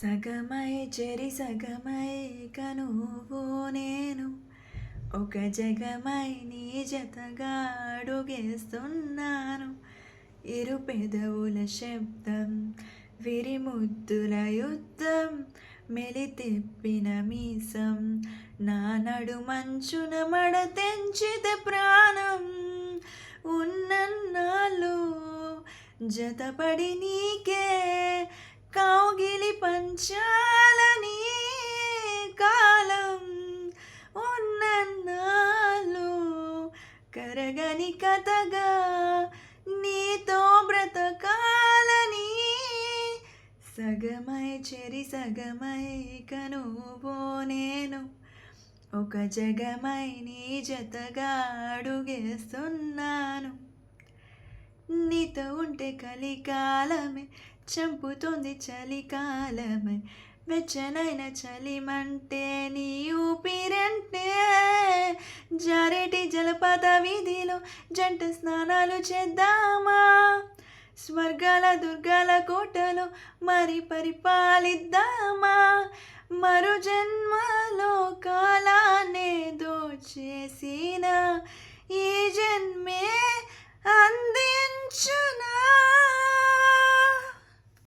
సగమై చెరి సగమై కనువు నేను ఒక జగమై నీ జతగా అడుగేస్తున్నాను. ఇరు పెదవుల శబ్దం విరిముద్దుల యుద్ధం మెలితిప్పిన మీసం నా నడుమంచున మడ తెంచితే ప్రాణం ఉన్నన్నాళ్ళు జతపడి నీకే కౌగిలి పంచాలని కాలం ఉన్నన్నాళ్ళు కరగని కథగా నీతో బ్రతకాలని సగమై చెరి సగమై కనువో నేను ఒక జగమై నీ జతగా అడుగేస్తున్నాను. నీతో ఉంటే కలికాలమే చంపుతుంది చలికాలమే వెచ్చనైన చలిమంటే నీ ఊపిరంటే జారేటి జలపాత వీధిలో జంట స్నానాలు చేద్దామా స్వర్గాల దుర్గాల కోటలో మరి పరిపాలిద్దామా మరు జన్మలో కాలాన్నే దోచేసిన ఈ జన్మే అందించునా.